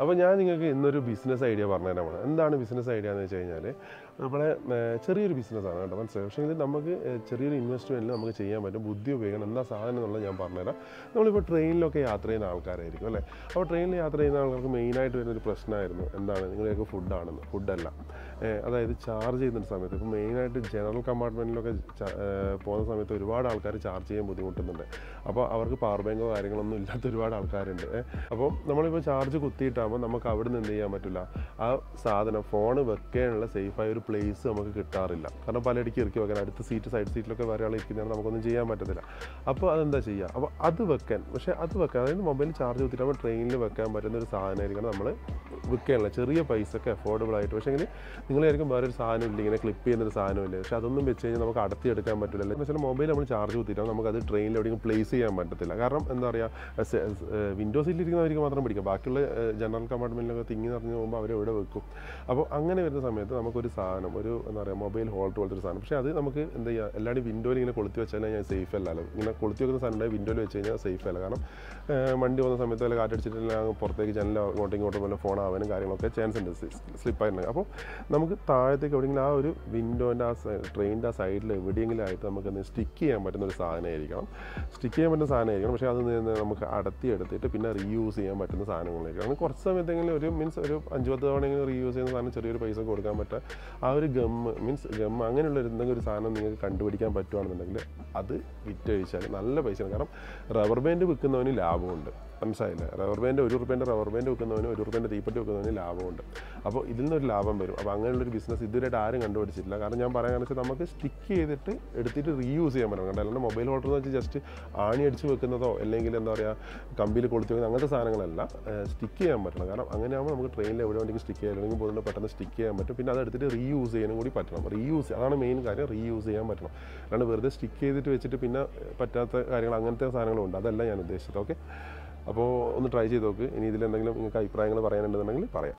അപ്പോൾ ഞാൻ നിങ്ങൾക്ക് ഇന്നൊരു ബിസിനസ് ഐഡിയ പറഞ്ഞുതരാമാണ്. എന്താണ് ബിസിനസ് ഐഡിയ എന്ന് വെച്ച് കഴിഞ്ഞാൽ, നമ്മളെ ചെറിയൊരു ബിസിനസ്സാണ് കേട്ടോ, മനസ്സിലായി. പക്ഷേ ഇത് നമുക്ക് ചെറിയൊരു ഇൻവെസ്റ്റ്മെൻറ്റിൽ നമുക്ക് ചെയ്യാൻ പറ്റും. ബുദ്ധി ഉപയോഗിക്കണം. എന്താ സാധനം എന്നുള്ളത് ഞാൻ പറഞ്ഞുതരാം. നമ്മളിപ്പോൾ ട്രെയിനിലൊക്കെ യാത്ര ചെയ്യുന്ന ആൾക്കാരായിരിക്കും അല്ലേ. അപ്പോൾ ട്രെയിനിൽ യാത്ര ചെയ്യുന്ന ആൾക്കാർക്ക് മെയിനായിട്ട് വരുന്നൊരു പ്രശ്നമായിരുന്നു എന്താണ്, നിങ്ങളെയൊക്കെ ഫുഡല്ല. അതായത് ചാർജ് ചെയ്യുന്ന സമയത്ത് ഇപ്പോൾ മെയിനായിട്ട് ജനറൽ കമ്പാർട്ട്മെൻറ്റിലൊക്കെ പോകുന്ന സമയത്ത് ഒരുപാട് ആൾക്കാർ ചാർജ് ചെയ്യാൻ ബുദ്ധിമുട്ടുന്നുണ്ട്. അപ്പോൾ അവർക്ക് പവർ ബാങ്കോ കാര്യങ്ങളൊന്നും ഇല്ലാത്ത ഒരുപാട് ആൾക്കാരുണ്ട്. അപ്പോൾ നമ്മളിപ്പോൾ ചാർജ് കുത്തിയിട്ടാകുമ്പോൾ നമുക്ക് അവിടെ നിന്ന് എന്ത് ചെയ്യാൻ പറ്റില്ല, ആ സാധനം ഫോൺ വെക്കാനുള്ള സേഫായ ഒരു പ്ലേസ് നമുക്ക് കിട്ടാറില്ല. കാരണം പലയിടയ്ക്ക് ഇറക്കി വെക്കാൻ, അടുത്ത സൈഡ് സീറ്റിലൊക്കെ വേറെ ആൾ ഇരിക്കുന്നതാണ്, നമുക്കൊന്നും ചെയ്യാൻ പറ്റത്തില്ല. അപ്പോൾ അതെന്താ ചെയ്യുക, അപ്പോൾ അത് വെക്കാൻ അതായത് മൊബൈൽ ചാർജ് കുത്തിയിട്ട് നമ്മൾ ട്രെയിനിൽ വെക്കാൻ പറ്റുന്ന ഒരു സാധനമായിരിക്കണം നമ്മൾ വിൽക്കാനുള്ള. ചെറിയ പൈസക്ക് അഫോർഡബിൾ ആയിട്ട്. പക്ഷേ എങ്കിൽ നിങ്ങളായിരിക്കും വേറൊരു സാധനം ഇല്ല, ഇങ്ങനെ ക്ലിപ്പ് ചെയ്യുന്നൊരു സാധനമില്ല. പക്ഷേ അതൊന്നും വെച്ച് കഴിഞ്ഞാൽ നമുക്ക് അടത്തിയെടുക്കാൻ പറ്റില്ല. എന്ന് വെച്ചാൽ മൊബൈൽ നമ്മൾ ചാർജ് കുത്തിയിട്ടാൽ നമുക്കത് ട്രെയിനിൽ എവിടെയെങ്കിലും പ്ലേസ് ചെയ്യാൻ പറ്റത്തില്ല. കാരണം എന്താ പറയുക, വിൻഡോ സീറ്റിലിരിക്കുന്നവർക്ക് മാത്രം പിടിക്കും, ബാക്കിയുള്ള ജനറൽ കമ്പാർട്ട്മെൻറ്റിലൊക്കെ തിങ്ങി നിറഞ്ഞ് പോകുമ്പോൾ അവരെവിടെ വെക്കും. അപ്പോൾ അങ്ങനെ വരുന്ന സമയത്ത് നമുക്കൊരു സാധനം, ഒരു എന്താ പറയുക, മൊബൈൽ ഹോൾഡർ പോലത്തെ ഒരു സാധനം. പക്ഷേ അത് നമുക്ക് എന്താ ചെയ്യുക, എല്ലാവരും വിൻഡോയിൽ ഇങ്ങനെ കൊളുത്തി വെച്ചാൽ ഞാൻ സേഫ് അല്ലല്ലോ. ഇങ്ങനെ കൊളുത്തി വെക്കുന്ന സാധനം വിൻഡോയിൽ വെച്ച് കഴിഞ്ഞാൽ സേഫ് അല്ല. കാരണം വണ്ടി പോകുന്ന സമയത്ത് വല്ല കാറ്റടിച്ചിട്ടില്ല പുറത്തേക്ക് ജനലോ ഇങ്ങോട്ടും വല്ല ഫോൺ ആവാനും കാര്യങ്ങളൊക്കെ ചാൻസ് ഉണ്ട്, സ്ലിപ്പായിട്ടുണ്ടെങ്കിൽ. അപ്പോൾ നമുക്ക് താഴത്തേക്ക് എവിടെയെങ്കിലും ആ ഒരു വിൻഡോൻ്റെ ട്രെയിനിൻ്റെ സൈഡിൽ എവിടെയെങ്കിലും ആയിട്ട് നമുക്ക് സ്റ്റിക്ക് ചെയ്യാൻ പറ്റുന്ന ഒരു സാധനമായിരിക്കണം. പക്ഷേ അത് നമുക്ക് എടുത്തിട്ട് പിന്നെ റീയൂസ് ചെയ്യാൻ പറ്റുന്ന സാധനങ്ങളായിരിക്കണം. അങ്ങനെ കുറച്ച് സമയത്തെങ്കിലും ഒരു 5-10 തവണയെങ്കിലും റീയൂസ് ചെയ്യുന്ന സാധനം, ചെറിയൊരു പൈസ കൊടുക്കാൻ പറ്റുക. ആ ഒരു ഗം അങ്ങനെയുള്ള എന്തെങ്കിലും ഒരു സാധനം നിങ്ങൾക്ക് കണ്ടുപിടിക്കാൻ പറ്റുകയാണെന്നുണ്ടെങ്കിൽ അത് വിറ്റഴിച്ചാൽ നല്ല പൈസയാണ്. കാരണം റബ്ബർ ബാൻഡ് വിൽക്കുന്നവന് ലാഭമുണ്ട്, മനസ്സിലായില്ലേ. ₹1 റബ്ബർ ബാൻഡ് വെക്കുന്നവന് ₹1 തീപ്പെട്ടി വെക്കുന്നവന് ലാഭമുണ്ട്. അപ്പോൾ ഇതിൽ നിന്നൊരു ലാഭം വരും. അപ്പോൾ അങ്ങനെയുള്ളൊരു ബിസിനസ് ഇതുവരെയായിട്ട് ആരും കണ്ടുപിടിച്ചിട്ടില്ല. കാരണം ഞാൻ പറയാൻ വെച്ചാൽ നമുക്ക് സ്റ്റിക്ക് ചെയ്തിട്ട് എടുത്തിട്ട് റീയൂസ് ചെയ്യാൻ പറ്റണം. കാരണം അല്ലാണ്ട് മൊബൈൽ ഹോൾഡർ എന്ന് വെച്ചാൽ ജസ്റ്റ് ആണി അടിച്ച് വെക്കുന്നതോ അല്ലെങ്കിൽ എന്താ പറയുക കമ്പിയിൽ കൊളുത്തി വെക്കുന്ന അങ്ങനത്തെ സാധനങ്ങളല്ല, സ്റ്റിക്ക് ചെയ്യാൻ പറ്റണം. കാരണം അങ്ങനെയാകുമ്പോൾ നമുക്ക് ട്രെയിനിൽ എവിടെ വേണമെങ്കിൽ സ്റ്റിക്ക് ചെയ്യാൻ, അല്ലെങ്കിൽ പോകുന്നത് പെട്ടെന്ന് സ്റ്റിക്ക് ചെയ്യാൻ പറ്റും. പിന്നെ അത് എടുത്തിട്ട് റീയൂസ് ചെയ്യാനും കൂടി പറ്റണം. അതാണ് മെയിൻ കാര്യം, റീയൂസ് ചെയ്യാൻ പറ്റണം. അല്ലാണ്ട് വെറുതെ സ്റ്റിക്ക് ചെയ്തിട്ട് വെച്ചിട്ട് പിന്നെ പറ്റാത്ത കാര്യങ്ങൾ, അങ്ങനത്തെ സാധനങ്ങളുണ്ട്. അതല്ല ഞാൻ ഉദ്ദേശിച്ചത്. ഓക്കെ, അപ്പോൾ ഒന്ന് ട്രൈ ചെയ്ത് നോക്ക്. ഇനി ഇതിലെന്തെങ്കിലും നിങ്ങൾക്ക് അഭിപ്രായങ്ങൾ പറയാനുണ്ടെന്നുണ്ടെങ്കിൽ പറയാം.